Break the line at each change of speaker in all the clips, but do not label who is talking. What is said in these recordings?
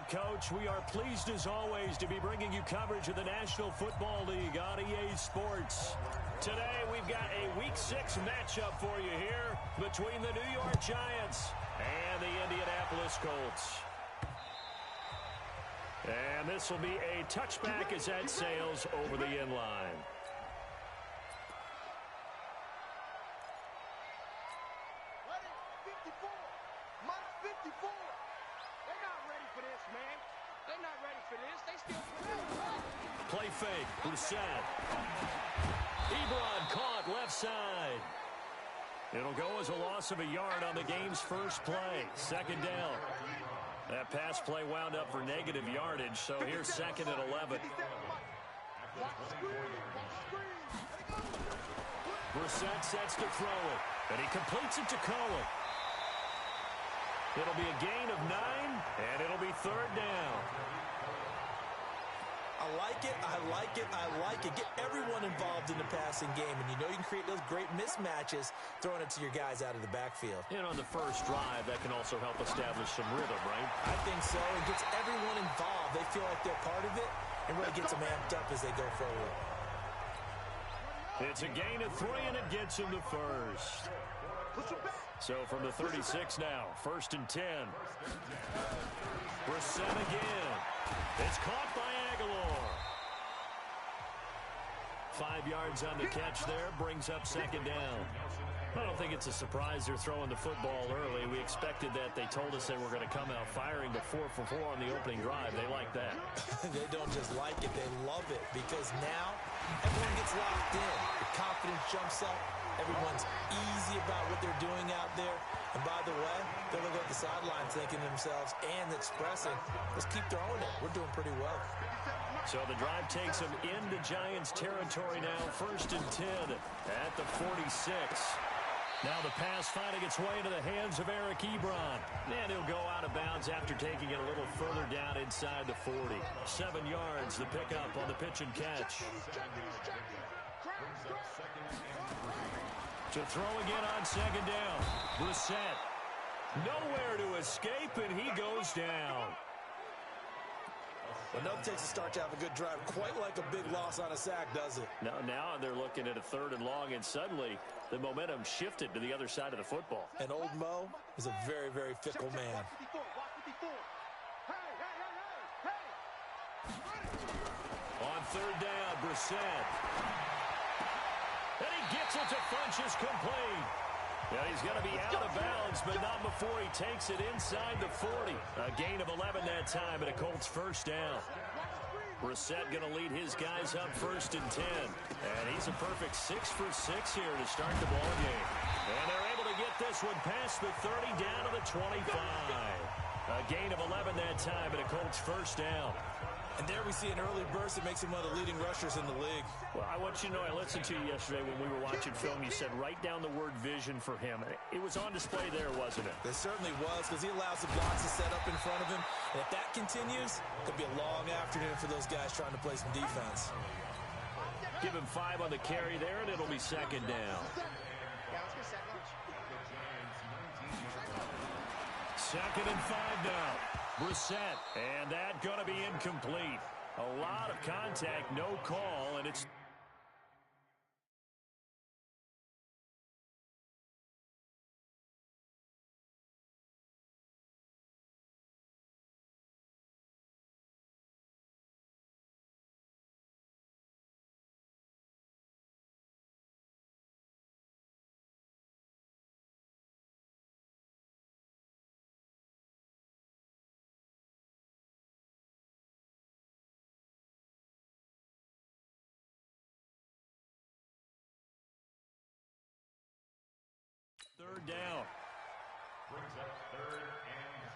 Coach. We are pleased, as always, to be bringing you coverage of the National Football League on EA Sports. Today, we've got a Week 6 matchup for you here between the New York Giants and the Indianapolis Colts. And this will be a touchback as that sails over the end line. Play fake, Brissett. Ebron caught left side. It'll go as a loss of a yard on the game's first play. Second down. That pass play wound up for negative yardage, so here's second and 11. Brissett sets to throw it, and he completes it to Cohen. It'll be a gain of 9, and it'll be third down.
I like it, I like it, I like it. Get everyone involved in the passing game, and you know you can create those great mismatches throwing it to your guys out of the backfield.
And on the first drive, that can also help establish some rhythm, right?
I think so. It gets everyone involved. They feel like they're part of it, and really gets them amped up as they go forward.
It's a gain of 3, and it gets him to first. So from the 36 now, first and 10. Brissett again. It's caught by Aguilar. 5 yards on the catch there, brings up second down. I don't think it's a surprise they're throwing the football early. We expected that. They told us they were going to come out firing the 4 for 4 on the opening drive. They like that.
They don't just like it, they love it, because now everyone gets locked in. The confidence jumps up. Everyone's easy about what they're doing out there. And by the way, they're looking at the sideline thinking to themselves and expressing, let's keep throwing it. We're doing pretty well.
So the drive takes them into Giants territory now, first and 10 at the 46. Now the pass finding its way into the hands of Eric Ebron. And he'll go out of bounds after taking it a little further down inside the 40. 7 yards, the pickup on the pitch and catch. To throw again on second down. Brissett. Nowhere to escape, and he goes down.
Well, nothing takes a start to have a good drive, quite like a big loss on a sack, does it?
No, now they're looking at a third and long, and suddenly the momentum shifted to the other side of the football.
And old Mo is a very, very fickle man.
On third down, Brissett. And he gets it to Funchess complete. Yeah, he's going to be out of bounds, but not before he takes it inside the 40. A gain of 11 that time, and a Colts first down. Brissett going to lead his guys up first and 10. And he's a perfect 6 for 6 here to start the ball game. And they're able to get this one past the 30 down to the 25. A gain of 11 that time, and a Colts first down.
And there we see an early burst that makes him one of the leading rushers in the league.
Well, I want you to know, I listened to you yesterday when we were watching film. You said write down the word vision for him. It was on display there, wasn't it?
It certainly was, because he allows the blocks to set up in front of him. And if that continues, it could be a long afternoon for those guys trying to play some defense.
Give him 5 on the carry there, and it'll be second down. Second and 5 now. Brissett, and that going to be incomplete. A lot of contact, no call, and it's... Third down.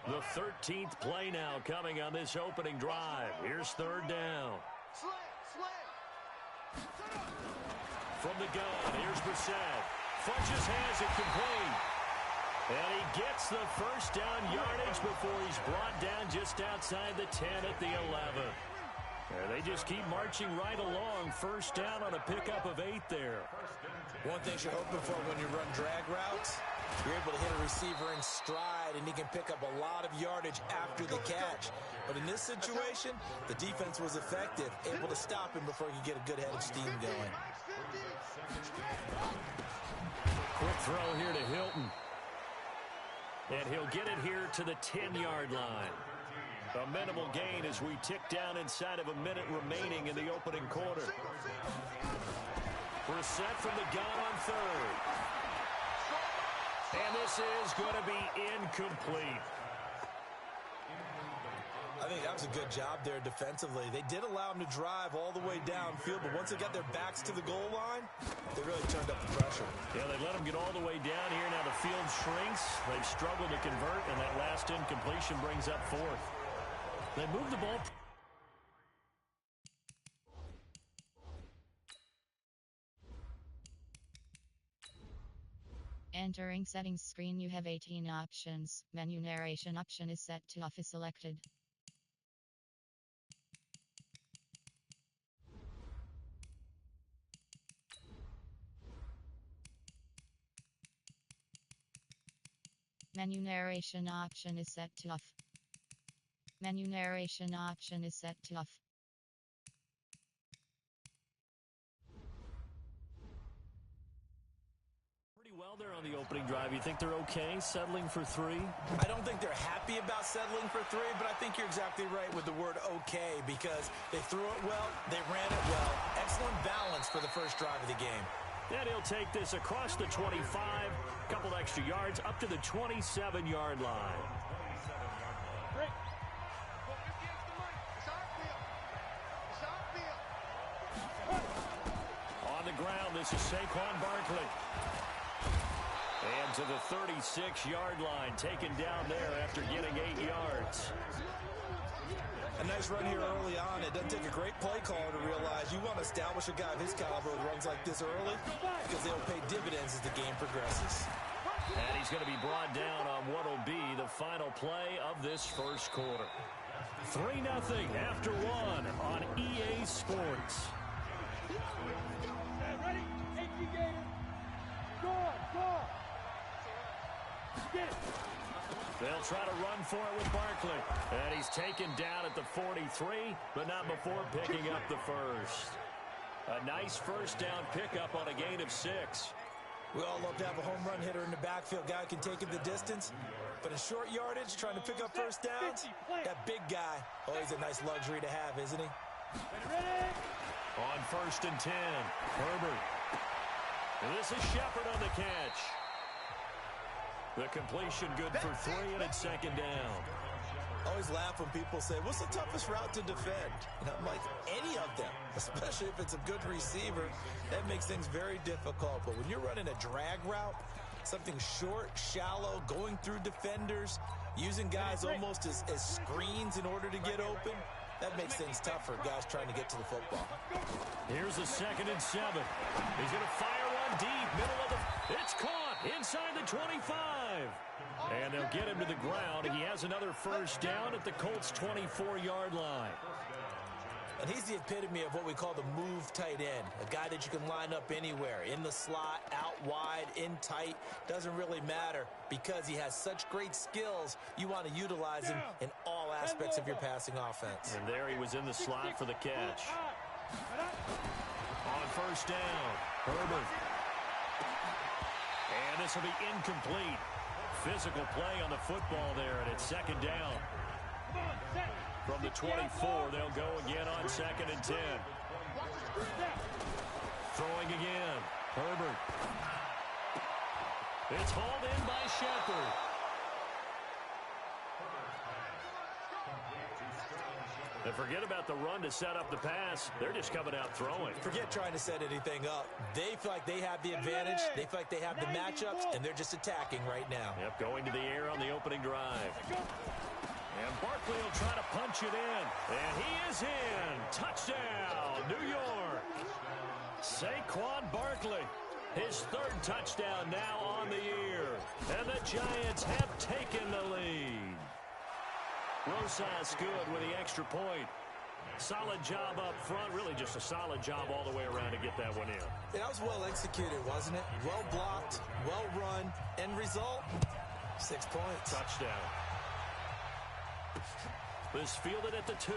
The 13th play now coming on this opening drive. Here's third down. From the gun, here's Brissett. Funchess has it complete. And he gets the first down yardage before he's brought down just outside the 10 at the 11. And they just keep marching right along. First down on a pickup of 8 there.
One thing you're hoping for when you run drag routes, You're able to hit a receiver in stride, and he can pick up a lot of yardage after the catch. But in this situation, the defense was effective, able to stop him before he could get a good head of steam going.
Quick throw here to Hilton. And he'll get it here to the 10-yard line. A minimal gain as we tick down inside of a minute remaining in the opening quarter. Brissett from the gun on third. And this is going to be incomplete.
I think that was a good job there defensively. They did allow him to drive all the way downfield, but once they got their backs to the goal line, they really turned up the pressure.
Yeah, they let him get all the way down here. Now the field shrinks. They've struggled to convert, and that last incompletion brings up fourth. They move the ball.
Entering settings screen, you have 18 options. Menu narration option is set to off is selected. Menu narration option is set to off. Menu narration option is set to off.
Pretty well there on the opening drive. You think they're okay settling for three?
I don't think they're happy about settling for three, but I think you're exactly right with the word okay, because they threw it well, they ran it well. Excellent balance for the first drive of the game.
And he'll take this across the 25, couple extra yards, up to the 27-yard line. On the ground, this is Saquon Barkley. And to the 36-yard line, taken down there after getting 8 yards.
A nice run here early on. It doesn't take a great play caller to realize you want to establish a guy of his caliber with runs like this early, because they'll pay dividends as the game progresses.
And he's going to be brought down on what will be the final play of this first quarter. 3-0 after one on EA Sports.
Ready? Gator. Score. Get it.
They'll try to run for it with Barkley. And he's taken down at the 43, but not before picking up the first. A nice first down pickup on a gain of 6.
We all love to have a home run hitter in the backfield. Guy can take it the distance. But in short yardage, trying to pick up first downs, that big guy, always a nice luxury to have, isn't he?
Ready?
On 1st and 10, Herbert. And this is Shepard on the catch. The completion good for 3, and it's second down.
I always laugh when people say, what's the toughest route to defend? And I'm like, any of them, especially if it's a good receiver. That makes things very difficult. But when you're running a drag route, something short, shallow, going through defenders, using guys almost as screens in order to get open, that makes things tough for guys trying to get to the football.
Here's a 2nd and 7. He's going to fire one deep, middle of the... It's caught inside the 25. And they'll get him to the ground. He has another first down at the Colts' 24-yard line.
And he's the epitome of what we call the move tight end, a guy that you can line up anywhere, in the slot, out wide, in tight, doesn't really matter because he has such great skills. You want to utilize him in all aspects of your passing offense.
And there he was in the slot for the catch. On first down, Herbert. And this will be incomplete. Physical play on the football there, and it's second down. From the 24, they'll go again on 2nd and 10. Throwing again, Herbert. It's hauled in by Shepard. And forget about the run to set up the pass. They're just coming out throwing.
Forget trying to set anything up. They feel like they have the advantage. They feel like they have the matchups, and they're just attacking right now.
Yep, going to the air on the opening drive. And Barkley will try to punch it in. And he is in. Touchdown, New York. Saquon Barkley. His 3rd touchdown now on the year. And the Giants have taken the lead. Rosas good with the extra point. Solid job up front, really just a solid job all the way around to get that one in.
That was well executed, wasn't it? Well blocked, well run. End result, 6 points.
Touchdown. This fielded at the 2.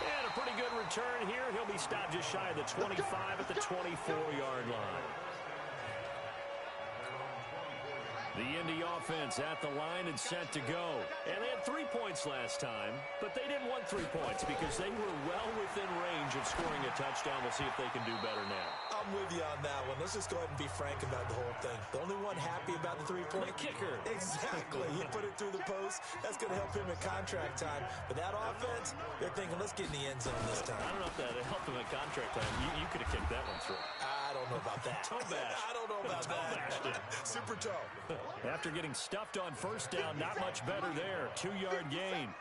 And a pretty good return here. He'll be stopped just shy of the 25 at the 24-yard line. The Indy offense at the line and set to go. And they had 3 points last time, but they didn't want 3 points because they were well within range of scoring a touchdown. We'll see if they can do better now.
I'm with you on that one. Let's just go ahead and be frank about the whole thing. The only one happy about the 3-point?
The kicker.
Exactly. He put it through the post. That's going to help him at contract time. But that offense, they're thinking, let's get in the end zone this time.
I don't know if that helped him at contract time. You could have kicked that one through.
I don't know about that.
Toe bash.
I don't know about that. Super toe.
After getting stuffed on first down, not much better there. 2-yard gain.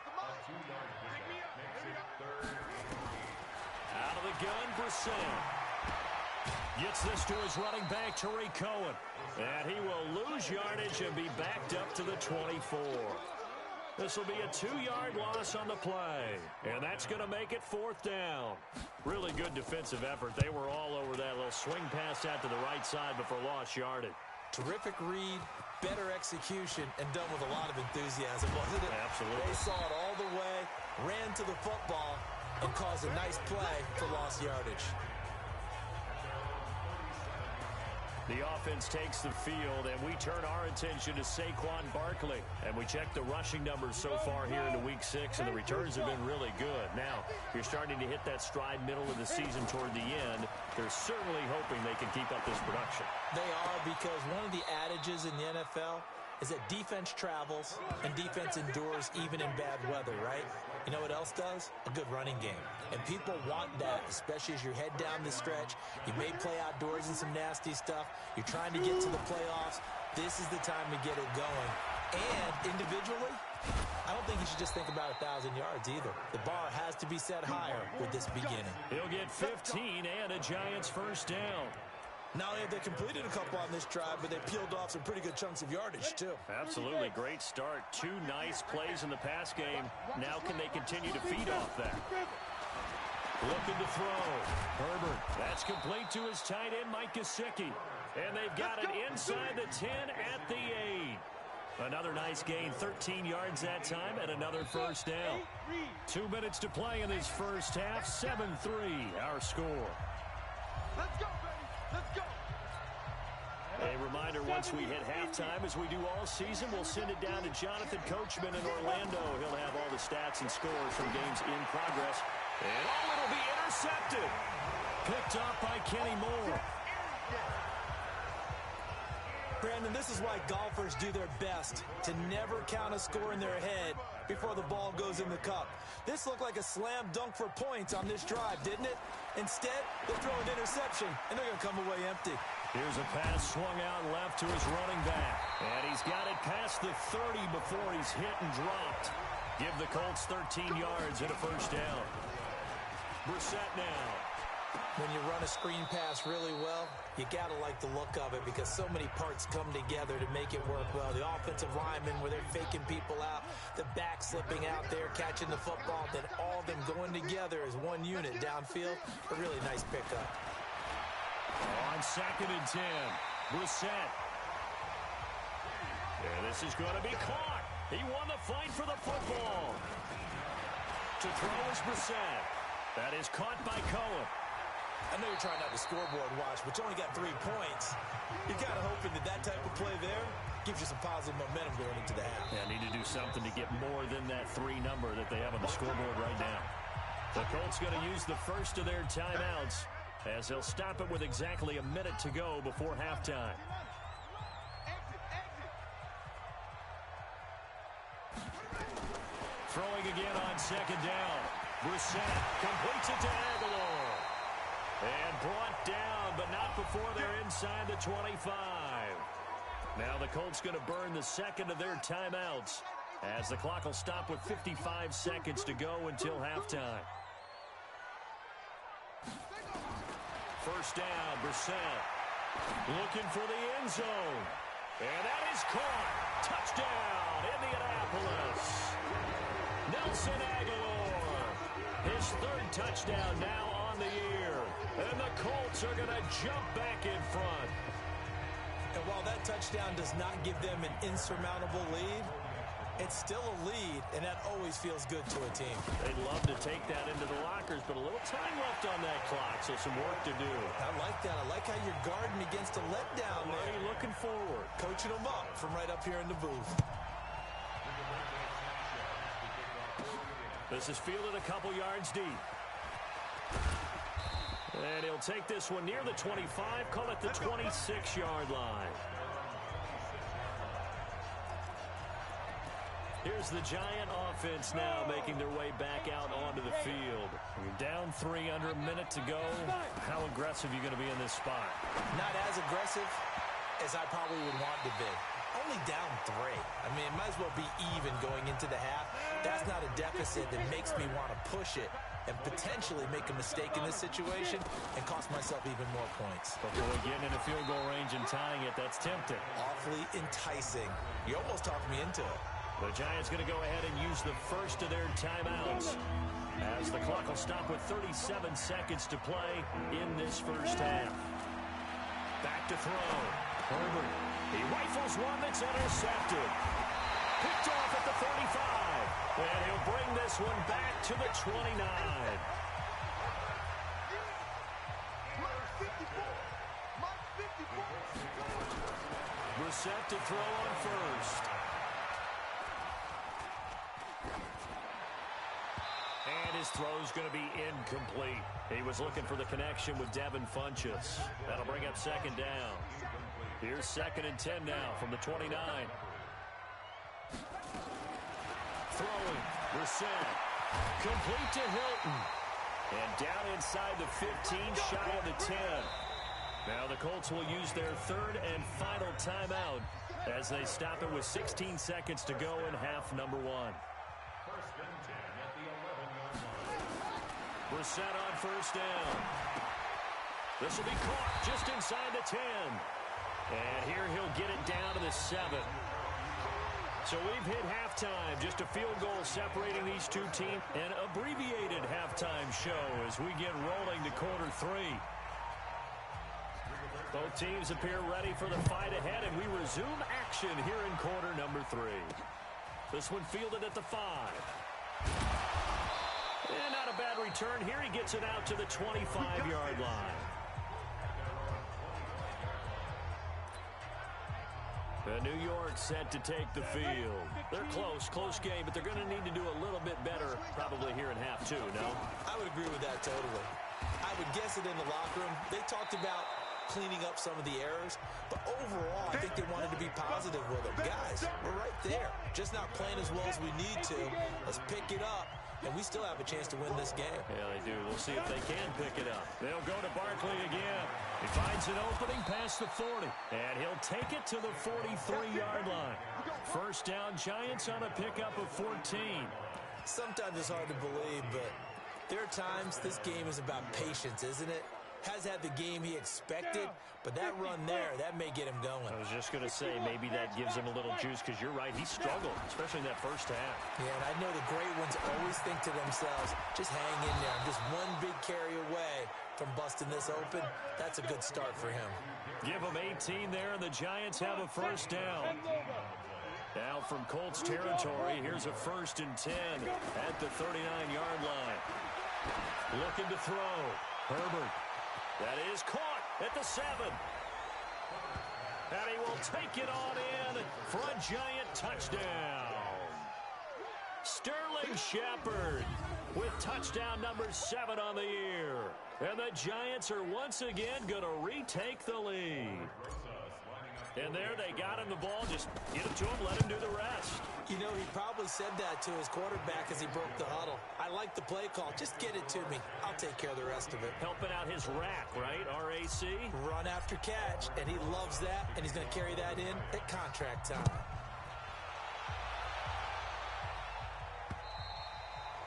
Out of the gun, Brissett. Gets this to his running back, Tariq Cohen. And he will lose yardage and be backed up to the 24. This will be a 2-yard loss on the play. And that's going to make it 4th down. Really good defensive effort. They were all over that little swing pass out to the right side before lost yardage.
Terrific read, better execution, and done with a lot of enthusiasm, wasn't it?
Absolutely.
They saw it all the way, ran to the football, and caused a nice play for lost yardage.
The offense takes the field, and we turn our attention to Saquon Barkley. And we check the rushing numbers so far here into Week 6, and the returns have been really good. Now, you're starting to hit that stride middle of the season toward the end. They're certainly hoping they can keep up this production.
They are, because one of the adages in the NFL is that defense travels and defense endures even in bad weather, right? You know what else does? A good running game. And people want that, especially as you head down the stretch. You may play outdoors in some nasty stuff. You're trying to get to the playoffs. This is the time to get it going. And individually, I don't think you should just think about 1,000 yards either. The bar has to be set higher with this beginning.
He'll get 15 and a Giants first down.
Not only have they completed a couple on this drive, but they peeled off some pretty good chunks of yardage, too.
Absolutely. Great start. 2 nice plays in the pass game. Now can they continue to feed off that? Looking to throw. Herbert. That's complete to his tight end, Mike Gesicki. And they've got it inside the 10 at the 8. Another nice gain. 13 yards that time and another first down. 2 minutes to play in this first half. 7-3 our score.
Let's go, baby. Let's go.
A reminder, once we hit halftime, as we do all season, we'll send it down to Jonathan Coachman in Orlando. He'll have all the stats and scores from games in progress. And it'll be intercepted. Picked off by Kenny Moore.
Brandon, this is why golfers do their best to never count a score in their head before the ball goes in the cup. This looked like a slam dunk for points on this drive, didn't it? Instead, they'll throw an interception, and they're going to come away empty.
Here's a pass swung out left to his running back. And he's got it past the 30 before he's hit and dropped. Give the Colts 13 yards and a first down. Brissett now.
When you run a screen pass really well, you got to like the look of it because so many parts come together to make it work well. The offensive linemen, where they're faking people out, the back slipping out there, catching the football, then all of them going together as one unit downfield. A really nice pickup.
On 2nd and 10, Brissett. And this is going to be caught. He won the fight for the football. To throw is Brissett. That is caught by Cohen.
I know you're trying not to scoreboard watch, but you only got 3 points. You're kind of hoping that that type of play there gives you some positive momentum going into the half.
Yeah, need to do something to get more than that 3 number that they have on the scoreboard right now. The Colts going to use the first of their timeouts as they'll stop it with exactly a minute to go before halftime. Throwing again on 2nd down. Brissett completes it to Aguilar. And brought down, but not before they're inside the 25. Now the Colts going to burn the second of their timeouts as the clock will stop with 55 seconds to go until halftime. First down, Brissett looking for the end zone. And that is caught. Touchdown, Indianapolis. Nelson Aguilar. His third touchdown now on the year. And the Colts are going to jump back in front.
And while that touchdown does not give them an insurmountable lead, it's still a lead, and that always feels good to a team.
They'd love to take that into the lockers, but a little time left on that clock, so some work to do.
I like that. I like how you're guarding against a letdown there.
Already looking forward.
Coaching them up from right up here in the booth.
This is fielded a couple yards deep. And he'll take this one near the 25, call it the 26-yard line. Here's the Giant offense now making their way back out onto the field. You're down 3 under a minute to go. How aggressive are you going to be in this spot?
Not as aggressive as I probably would want to be. Only down 3. I mean, it might as well be even going into the half. That's not a deficit that makes me want to push it and potentially make a mistake in this situation and cost myself even more points.
Before getting into field goal range and tying it, that's tempting.
Awfully enticing. You almost talked me into it.
The Giants going to go ahead and use the first of their timeouts as the clock will stop with 37 seconds to play in this first half. Back to throw. Herbert. He rifles one that's intercepted. Picked off at the 35. And he'll bring this one back to the 29. Brissett to throw on first. And his throw's going to be incomplete. He was looking for the connection with Devin Funchess. That'll bring up second down. Here's 2nd and 10 now from the 29. Throwing. Brissett. Complete to Hilton. And down inside the 15, shy of the 10. Now the Colts will use their third and final timeout as they stop it with 16 seconds to go in half number 1. Brissett on first down. This will be caught just inside the 10. And here he'll get it down to the 7. So we've hit halftime. Just a field goal separating these two teams. An abbreviated halftime show as we get rolling to quarter 3. Both teams appear ready for the fight ahead, and we resume action here in quarter number 3. This one fielded at the 5. And not a bad return here. He gets it out to the 25-yard line. New York set to take the field. They're close game, but they're going to need to do a little bit better probably here in half 2, no?
I would agree with that totally. I would guess it in the locker room. They talked about cleaning up some of the errors, but overall, I think they wanted to be positive with them. Guys, we're right there. Just not playing as well as we need to. Let's pick it up, and we still have a chance to win this game.
Yeah, they do. We'll see if they can pick it up. They'll go to Barkley again. He finds an opening past the 40, and he'll take it to the 43-yard line. First down, Giants on a pickup of 14.
Sometimes it's hard to believe, but there are times this game is about patience, isn't it? Has had the game he expected, but that run there, that may get him going.
I was just going to say, maybe that gives him a little juice, because you're right, he struggled, especially in that first half.
Yeah, and I know the great ones always think to themselves, just hang in there. I'm just one big carry away from busting this open. That's a good start for him.
Give him 18 there, and the Giants have a first down. Now from Colts territory, here's a 1st and 10 at the 39-yard line. Looking to throw. Herbert. That is caught at the 7. And he will take it on in for a Giant touchdown. Sterling Shepard with touchdown number 7 on the year. And the Giants are once again going to retake the lead. And there they got him the ball. Just get it to him, let him do the rest.
You know, he probably said that to his quarterback as he broke the huddle. I like the play call. Just get it to me. I'll take care of the rest of it.
Helping out his rack, right? R-A-C?
Run after catch. And he loves that, and he's going to carry that in at contract time.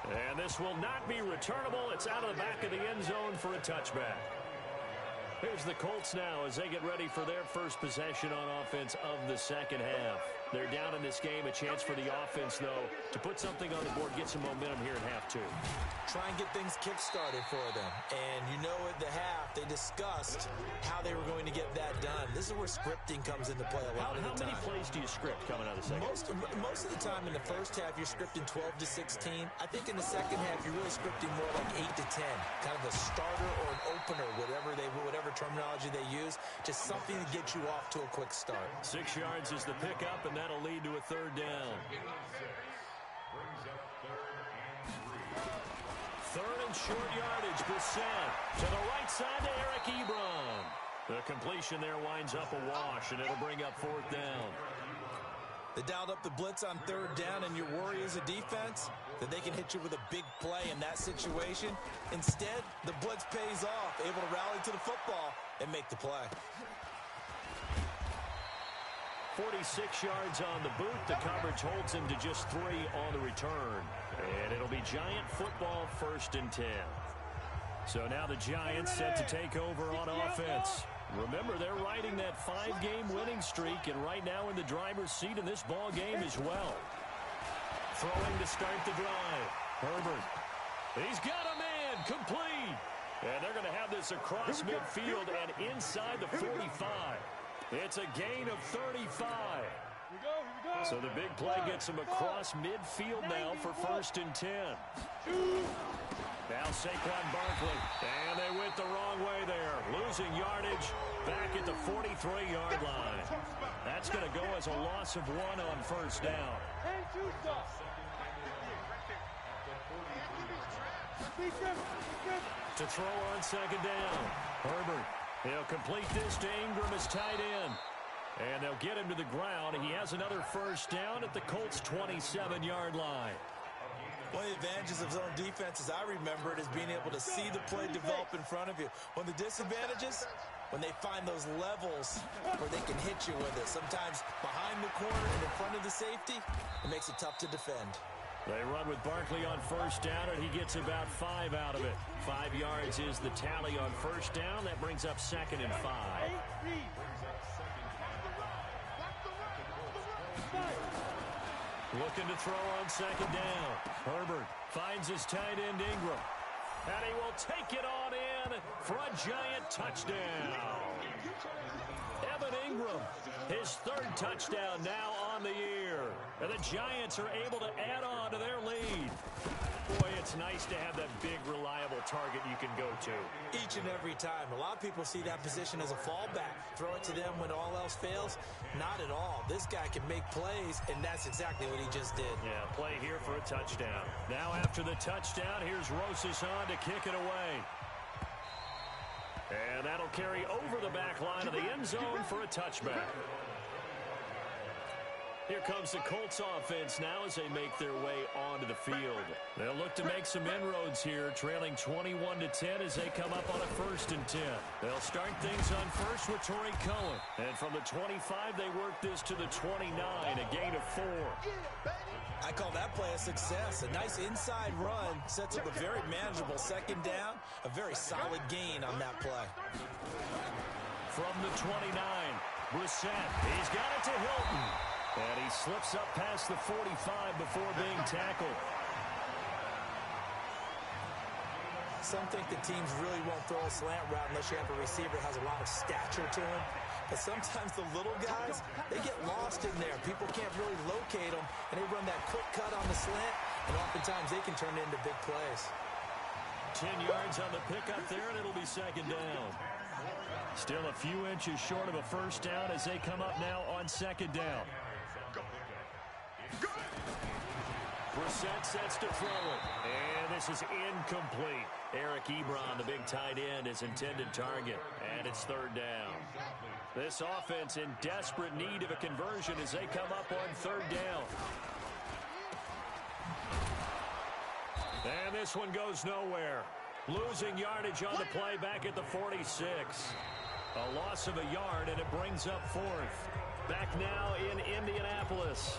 And
this will not be returnable. It's out of the back of the end zone for a touchback. Here's the Colts now as they get ready for their first possession on offense of the second half. They're down in this game. A chance for the offense, though, to put something on the board, get some momentum here in half two.
Try and get things kick-started for them. And you know at the half, they discussed how they were going to get that done. This is where scripting comes into play a lot of the time.
How many plays do you script coming out of the second?
Most of the time in the first half, you're scripting 12 to 16. I think in the second half, you're really scripting more like 8 to 10. Kind of a starter or an opener, whatever terminology they use. Just something to get you off to a quick start.
6 yards is the pickup, and that'll lead to a third down. Third and short yardage. Brissett to the right side to Eric Ebron. The completion there winds up a wash, and it'll bring up fourth down.
They dialed up the blitz on third down, and your worry as a defense that they can hit you with a big play in that situation. Instead, the blitz pays off, able to rally to the football and make the play.
46 yards on the boot. The coverage holds him to just 3 on the return. And it'll be Giant football, 1st and 10. So now the Giants set to take over on offense. Remember, they're riding that 5-game winning streak, and right now in the driver's seat in this ball game as well. Throwing to start the drive. Herbert. He's got a man. Complete. And they're going to have this across midfield and inside the 45. It's a gain of 35. So the big play gets him across midfield now for 1st and 10. Now Saquon Barkley. And they went the wrong way there. Losing yardage back at the 43-yard line. That's going to go as a loss of 1 on 1st down. To throw on 2nd down. Herbert. He'll complete this to Ingram as tight end. And they'll get him to the ground. He has another 1st down at the Colts' 27-yard line.
One of the advantages of zone defense, as I remember it, is being able to see the play develop in front of you. One of the disadvantages, when they find those levels where they can hit you with it. Sometimes behind the corner and in front of the safety, it makes it tough to defend.
They run with Barkley on 1st down, and he gets about 5 out of it. 5 yards is the tally on 1st down. That brings up 2nd and 5. Looking to throw on 2nd down. Herbert finds his tight end Ingram. And he will take it on in for a Giant touchdown. Evan Ingram, his 3rd touchdown now on the year. And the Giants are able to add on to their lead. Boy, it's nice to have that big, reliable target you can go to.
Each and every time. A lot of people see that position as a fallback. Throw it to them when all else fails. Not at all. This guy can make plays, and that's exactly what he just did.
Yeah, play here for a touchdown. Now after the touchdown, here's Rosas on to kick it away. And that'll carry over the back line of the end zone for a touchback. Here comes the Colts offense now as they make their way onto the field. They'll look to make some inroads here, trailing 21-10 as they come up on a 1st and 10. They'll start things on first with Torrey Cohen. And from the 25, they work this to the 29, a gain of 4.
I call that play a success. A nice inside run sets up a very manageable 2nd down. A very solid gain on that play.
From the 29, Brissett. He's got it to Hilton. And he slips up past the 45 before being tackled.
Some think the teams really won't throw a slant route unless you have a receiver that has a lot of stature to him. But sometimes the little guys, they get lost in there. People can't really locate them, and they run that quick cut on the slant, and oftentimes they can turn it into big plays.
10 yards on the pickup there, and it'll be 2nd down. Still a few inches short of a 1st down as they come up now on 2nd down. Brissett sets to throw it. And this is incomplete. Eric Ebron, the big tight end, his intended target. And it's 3rd down. This offense in desperate need of a conversion as they come up on 3rd down. And this one goes nowhere. Losing yardage on the play back at the 46. A loss of a yard, and it brings up 4th. Back now in Indianapolis.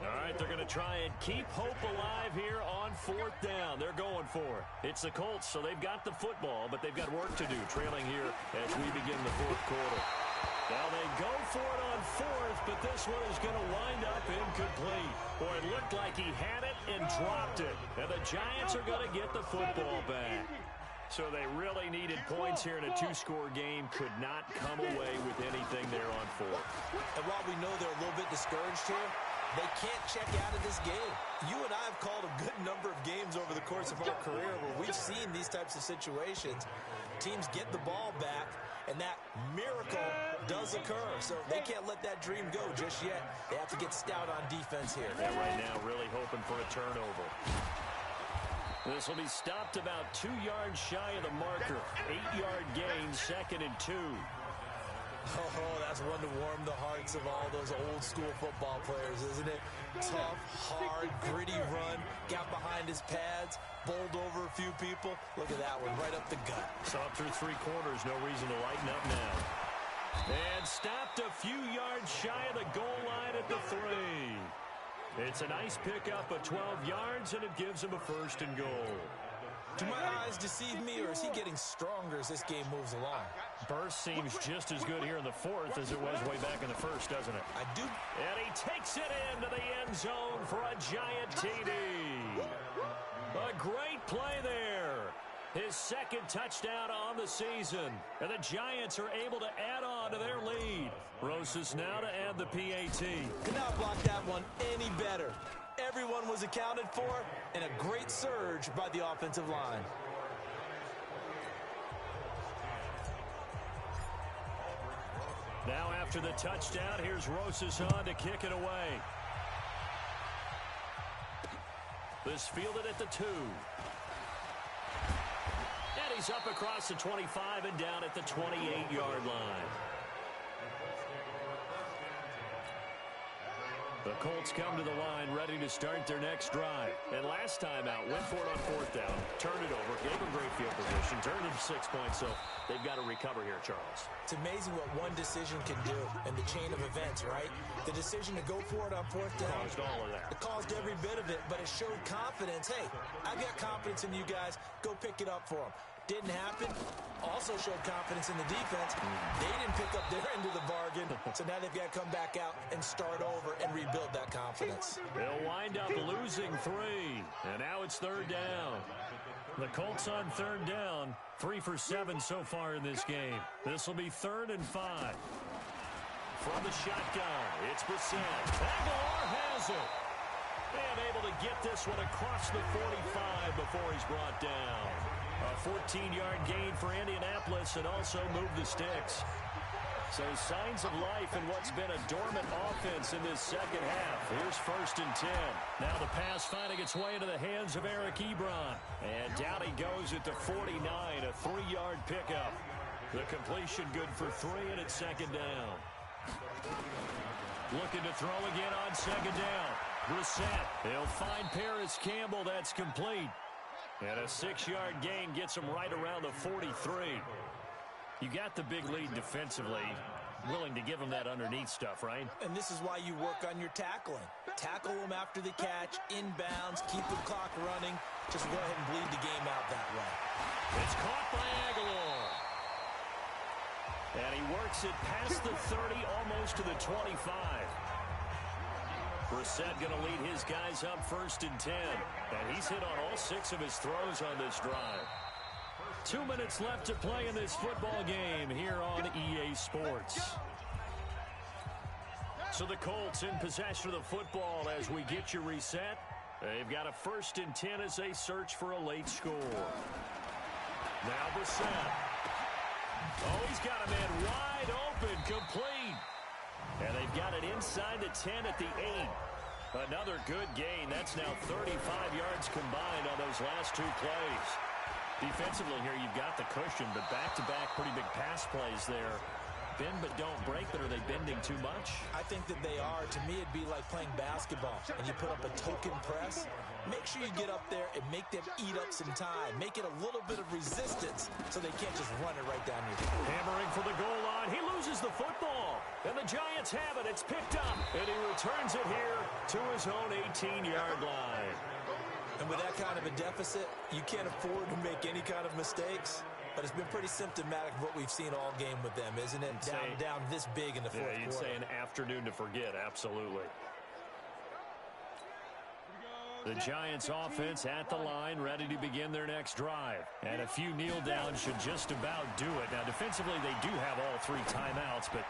All right, they're going to try and keep hope alive here on 4th down. They're going for it. It's the Colts, so they've got the football, but they've got work to do, trailing here as we begin the 4th quarter. Now they go for it on 4th, but this one is going to wind up incomplete. Boy, it looked like he had it and dropped it. And the Giants are going to get the football back. So they really needed points here in a 2-score game. Could not come away with anything there on 4th.
And while we know they're a little bit discouraged here, they can't check out of this game. You and I have called a good number of games over the course of our career where we've seen these types of situations. Teams get the ball back, and that miracle does occur. So they can't let that dream go just yet. They have to get stout on defense here.
Yeah, right now really hoping for a turnover. This will be stopped about 2 yards shy of the marker. 8-yard gain, 2nd and 2.
Oh, that's one to warm the hearts of all those old-school football players, isn't it? Tough, hard, gritty run, got behind his pads, bowled over a few people. Look at that one, right up the gut.
Saw through 3 quarters, no reason to lighten up now. And stopped a few yards shy of the goal line at the 3. It's a nice pickup of 12 yards, and it gives him a 1st and goal.
Do my eyes deceive me, or is he getting stronger as this game moves along?
Burst seems just as good here in the 4th as it was way back in the 1st, doesn't it?
I do.
And he takes it into the end zone for a giant TD. A great play there. His 2nd touchdown on the season. And the Giants are able to add on to their lead. Rosas now to add the PAT.
Could not block that one any better. Everyone was accounted for, and a great surge by the offensive line.
Now after the touchdown, here's Rosas on to kick it away. This fielded at the 2. And he's up across the 25 and down at the 28-yard line. The Colts come to the line ready to start their next drive. And last time out, went for it on 4th down, turned it over, gave them great field position, turned it 6 points, so they've got to recover here, Charles.
It's amazing what one decision can do in the chain of events, right? The decision to go for it on 4th down.
Caused all of that.
It caused every bit of it, but it showed confidence. Hey, I've got confidence in you guys. Go pick it up for them. Didn't happen. Also showed confidence in the defense. They didn't pick up their end of the bargain, so now they've got to come back out and start over and rebuild that confidence.
They'll wind up losing 3, and now it's 3rd down. The Colts on 3rd down, 3 for 7 so far in this game. This will be 3rd and 5. From the shotgun, it's Brissett. Aguilar has it. And able to get this one across the 45 before he's brought down. A 14-yard gain for Indianapolis and also move the sticks. So signs of life in what's been a dormant offense in this 2nd half. Here's 1st and 10. Now the pass finding its way into the hands of Eric Ebron. And down he goes at the 49, a 3-yard pickup. The completion good for 3, and it's 2nd down. Looking to throw again on 2nd down. Brissett. He'll find Paris Campbell. That's complete. And a 6-yard gain gets him right around the 43. You got the big lead defensively. Willing to give him that underneath stuff, right?
And this is why you work on your tackling. Tackle them after the catch, inbounds, keep the clock running. Just go ahead and bleed the game out that way.
It's caught by Aguilar. And he works it past the 30, almost to the 25. Brissett going to lead his guys up 1st and 10. And he's hit on all 6 of his throws on this drive. 2 minutes left to play in this football game here on EA Sports. So the Colts in possession of the football as we get you reset. They've got a 1st and 10 as they search for a late score. Now Brissett. Oh, he's got a man wide open, complete. And they've got it inside the 10 at the 8. Another good gain. That's now 35 yards combined on those last 2 plays. Defensively here, you've got the cushion, but back-to-back pretty big pass plays there. Bend but don't break, but are they bending too much?
I think that they are. To me, it'd be like playing basketball, and you put up a token press. Make sure you get up there and make them eat up some time. Make it a little bit of resistance so they can't just run it right down your throat.
Hammering for the goal line. He loses the football, and the Giants Giants have it. It's picked up. And he returns it here to his own 18-yard line.
And with that kind of a deficit, you can't afford to make any kind of mistakes. But it's been pretty symptomatic of what we've seen all game with them, isn't it? Down this big in the fourth quarter.
Yeah, you'd say an afternoon to forget, absolutely. The Giants offense at the line, ready to begin their next drive. And a few kneel downs should just about do it. Now, defensively, they do have all 3 timeouts, but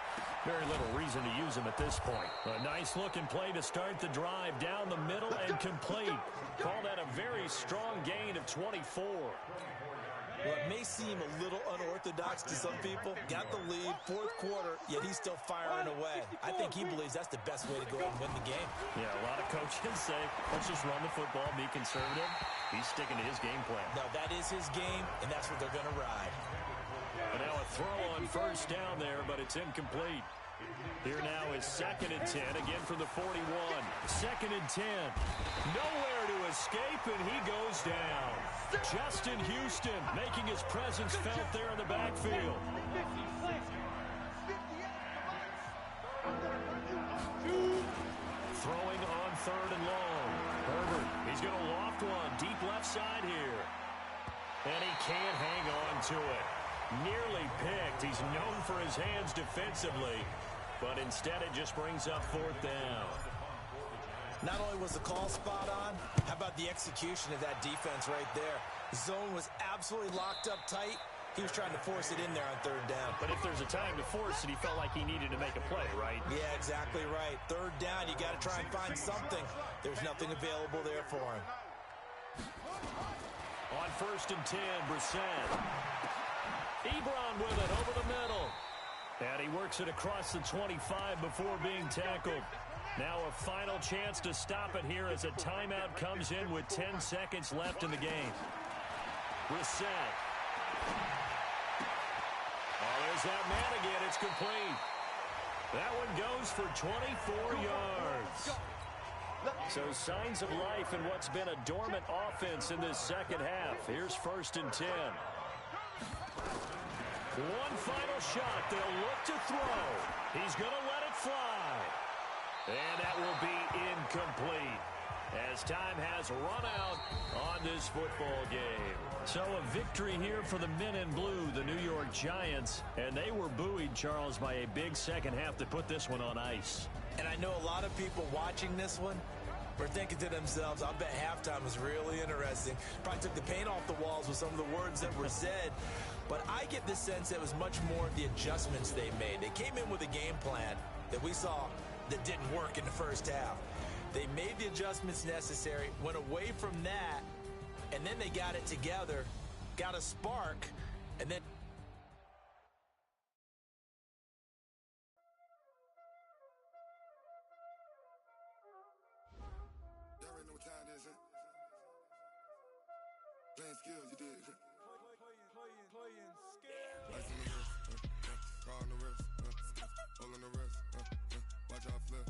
very little reason to use them at this point. A nice-looking play to start the drive down the middle and complete. Call that a very strong gain of 24.
Well, it may seem a little unorthodox to some people. Got the lead, fourth quarter, yet he's still firing away. I think he believes that's the best way to go and win the game.
Yeah, a lot of coaches say, let's just run the football, be conservative. He's sticking to his game plan.
No, that is his game, and that's what they're going to ride.
And now a throw on first down there, but it's incomplete. Here now is 2nd and 10, again from the 41. 2nd and 10. Nowhere to escape, and he goes down. Justin Houston making his presence felt there in the backfield. Throwing on 3rd and long. Herbert, he's going to loft one deep left side here. And he can't hang on to it. Nearly picked. He's known for his hands defensively. But instead, it just brings up 4th down.
Not only was the call spot on, how about the execution of that defense right there? The zone was absolutely locked up tight. He was trying to force it in there on 3rd down.
But if there's a time to force it, he felt like he needed to make a play, right?
Yeah, exactly right. 3rd down, you got to try and find something. There's nothing available there for him.
On 1st and 10, Brissett. Ebron with it over the middle. And he works it across the 25 before being tackled. Now a final chance to stop it here as a timeout comes in with 10 seconds left in the game. Brissett. Oh, there's that man again. It's complete. That one goes for 24 yards. So signs of life in what's been a dormant offense in this second half. Here's 1st and 10. One final shot. They'll look to throw. He's going to let it fly. And that will be incomplete as time has run out on this football game. So a victory here for the men in blue, the New York Giants. And they were buoyed, Charles, by a big second half to put this one on ice.
And I know a lot of people watching this one were thinking to themselves, I bet halftime was really interesting. Probably took the paint off the walls with some of the words that were said. But I get the sense it was much more of the adjustments they made. They came in with a game plan that we saw that didn't work in the first half. They made the adjustments necessary, went away from that, and then they got it together, got a spark, and then...
Y'all already know what time it is, huh? Playing skills, you did. Playing skills. Ice on the wrist, car on the wrist, hole in the wrist, watch out flip.